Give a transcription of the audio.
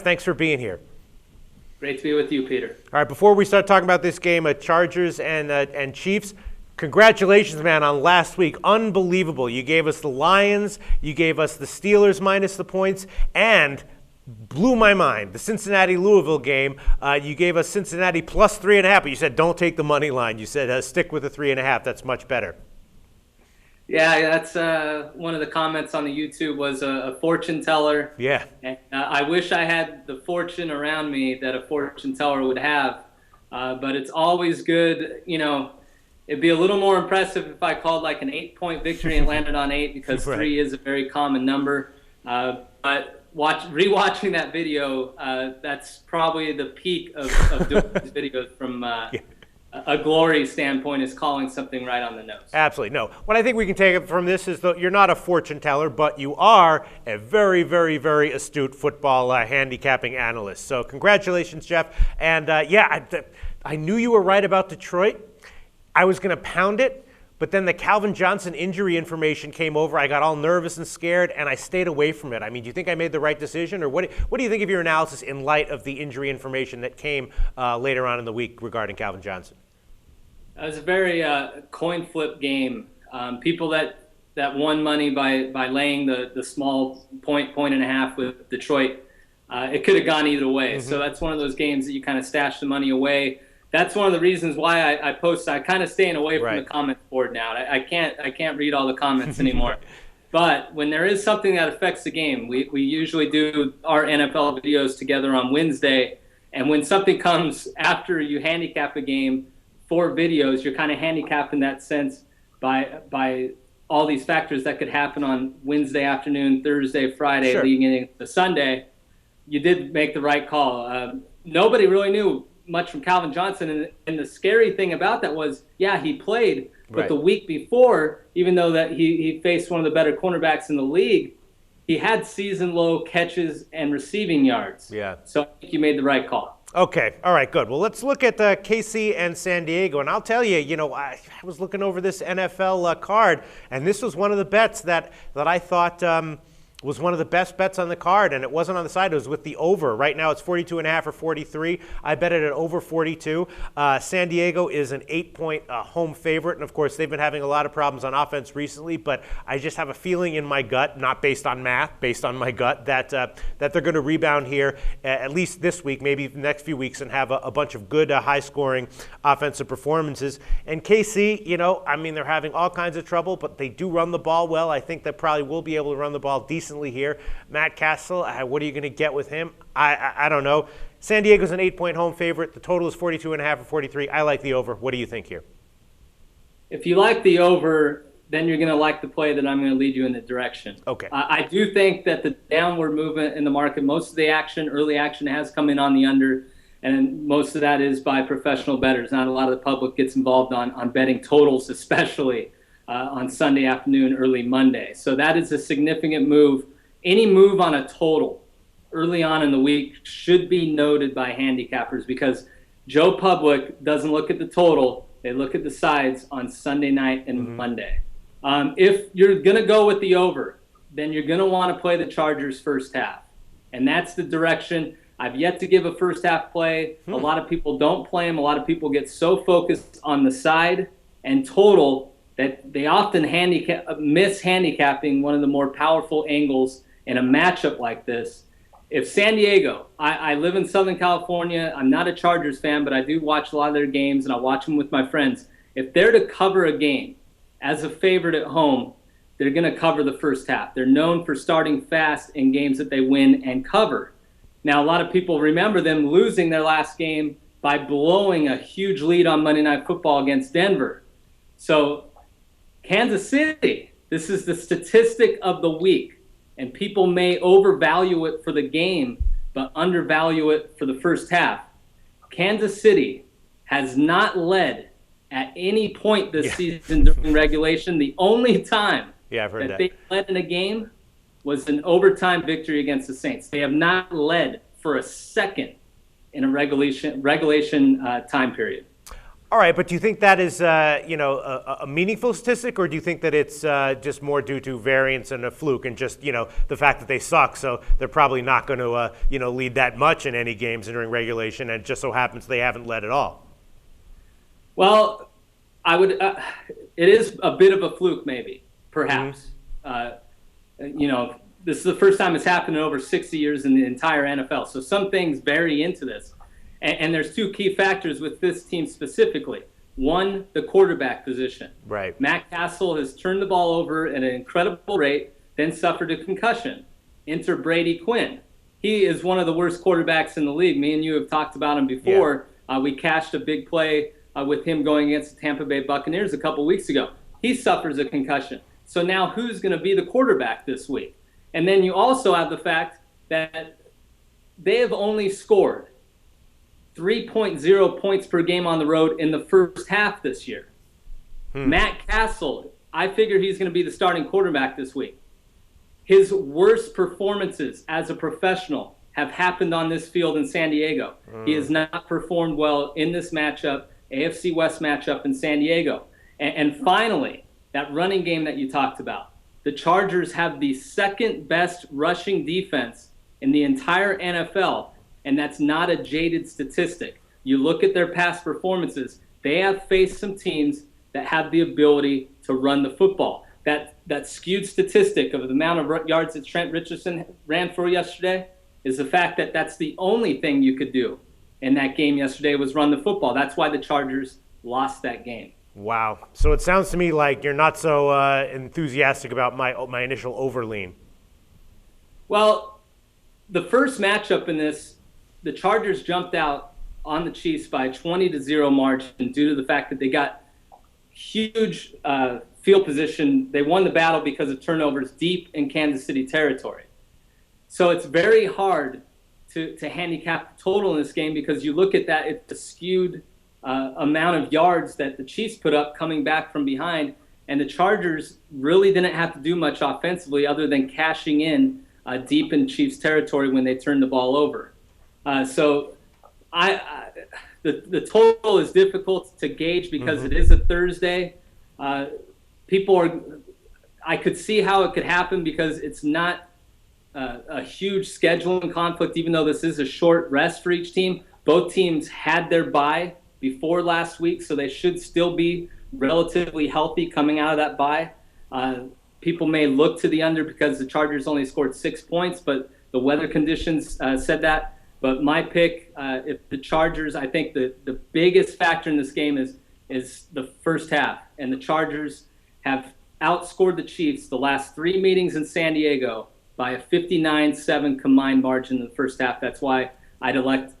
Thanks for being here. Great to be with you, Peter. All right, before we start talking about this game, Chargers and Chiefs, congratulations, man, on last week. Unbelievable. You gave us the Lions, you gave us the Steelers minus the points, and blew my mind, the Cincinnati-Louisville game. You gave us Cincinnati plus 3.5, but you said don't take the money line. You said stick with the 3.5. That's much better. Yeah, that's one of the comments on the YouTube was a fortune teller. Yeah. And, I wish I had the fortune around me that a fortune teller would have. But it's always good, it'd be a little more impressive if I called like an 8-point victory and landed on 8 because right. 3 is a very common number. But rewatching that video, that's probably the peak of doing these videos from a glory standpoint, is calling something right on the nose. Absolutely. No. What I think we can take from this is that you're not a fortune teller, but you are a very, very, very astute football handicapping analyst. So congratulations, Jeff. And I knew you were right about Detroit. I was going to pound it. But then the Calvin Johnson injury information came over. I got all nervous and scared, and I stayed away from it. I mean, do you think I made the right decision? Or what do you think of your analysis in light of the injury information that came later on in the week regarding Calvin Johnson? It was a very coin flip game. People that won money by laying the small point and a half with Detroit, it could have gone either way. Mm-hmm. So that's one of those games that you kind of stash the money away. That's one of the reasons why I post. I kind of staying away from the comment board now. I can't read all the comments anymore. But when there is something that affects the game, we usually do our NFL videos together on Wednesday. And when something comes after you handicap a game for videos, you're kind of handicapping that sense by all these factors that could happen on Wednesday afternoon, Thursday, Friday, leading into Sunday. You did make the right call. Nobody really knew much from Calvin Johnson, and the scary thing about that was, he played, but the week before, even though that he faced one of the better cornerbacks in the league, he had season low catches and receiving yards. Yeah. So I think you made the right call. Okay. All right, good. Well, let's look at KC and San Diego. And I'll tell you, I was looking over this NFL card, and this was one of the bets that I thought was one of the best bets on the card, and it wasn't on the side. It was with the over. Right now it's 42.5 or 43. I bet it at over 42. San Diego is an 8-point home favorite, and of course they've been having a lot of problems on offense recently, but I just have a feeling in my gut, not based on math, based on my gut, that they're going to rebound here at least this week, maybe the next few weeks, and have a bunch of good high-scoring offensive performances. And KC, they're having all kinds of trouble, but they do run the ball well. I think they probably will be able to run the ball decently here. Matt Castle, what are you going to get with him? I don't know. San Diego's an 8-point home favorite. The total is 42.5 or 43. I like the over. What do you think here? If you like the over, then you're going to like the play that I'm going to lead you in the direction. Okay. I do think that the downward movement in the market, most of the early action has come in on the under, and most of that is by professional bettors. Not a lot of the public gets involved on betting totals, especially on Sunday afternoon, early Monday. So that is a significant move. Any move on a total early on in the week should be noted by handicappers, because Joe Public doesn't look at the total. They look at the sides on Sunday night and Monday. If you're going to go with the over, then you're going to want to play the Chargers first half. And that's the direction. I've yet to give a first half play. A lot of people don't play them. A lot of people get so focused on the side and total that they often miss handicapping one of the more powerful angles in a matchup like this. If San Diego, I live in Southern California, I'm not a Chargers fan, but I do watch a lot of their games, and I watch them with my friends. If they're to cover a game as a favorite at home, they're going to cover the first half. They're known for starting fast in games that they win and cover. Now, a lot of people remember them losing their last game by blowing a huge lead on Monday Night Football against Denver. So Kansas City, this is the statistic of the week, and people may overvalue it for the game, but undervalue it for the first half. Kansas City has not led at any point this season during regulation. The only time they led in a game was an overtime victory against the Saints. They have not led for a second in a regulation time period. All right, but do you think that is, a meaningful statistic, or do you think that it's just more due to variance and a fluke, and just, the fact that they suck, so they're probably not going to, lead that much in any games during regulation, and it just so happens they haven't led at all? Well, I would. It is a bit of a fluke, maybe, perhaps. This is the first time it's happened in over 60 years in the entire NFL. So some things vary into this. And there's two key factors with this team specifically. One, the quarterback position. Right. Matt Castle has turned the ball over at an incredible rate, then suffered a concussion. Enter Brady Quinn. He is one of the worst quarterbacks in the league. Me and you have talked about him before. Yeah. We cashed a big play with him going against the Tampa Bay Buccaneers a couple weeks ago. He suffers a concussion. So now who's going to be the quarterback this week? And then you also have the fact that they have only scored 3.0 points per game on the road in the first half this year. Matt Castle, I figure he's going to be the starting quarterback this week. His worst performances as a professional have happened on this field in San Diego. He has not performed well in this matchup, AFC West matchup in San Diego. And finally, that running game that you talked about. The Chargers have the second best rushing defense in the entire NFL, and that's not a jaded statistic. You look at their past performances, they have faced some teams that have the ability to run the football. That skewed statistic of the amount of yards that Trent Richardson ran for yesterday is the fact that that's the only thing you could do in that game yesterday was run the football. That's why the Chargers lost that game. Wow. So it sounds to me like you're not so enthusiastic about my initial overlean. Well, the first matchup in this, the Chargers jumped out on the Chiefs by a 20-0 margin due to the fact that they got huge field position. They won the battle because of turnovers deep in Kansas City territory. So it's very hard to handicap the total in this game because you look at that, it's a skewed amount of yards that the Chiefs put up coming back from behind, and the Chargers really didn't have to do much offensively other than cashing in deep in Chiefs territory when they turned the ball over. So the total is difficult to gauge because it is a Thursday. I could see how it could happen because it's not a huge scheduling conflict, even though this is a short rest for each team. Both teams had their bye before last week, so they should still be relatively healthy coming out of that bye. People may look to the under because the Chargers only scored 6 points, but the weather conditions said that. But my pick, if the Chargers, I think the biggest factor in this game is the first half. And the Chargers have outscored the Chiefs the last 3 meetings in San Diego by a 59-7 combined margin in the first half. That's why I'd elect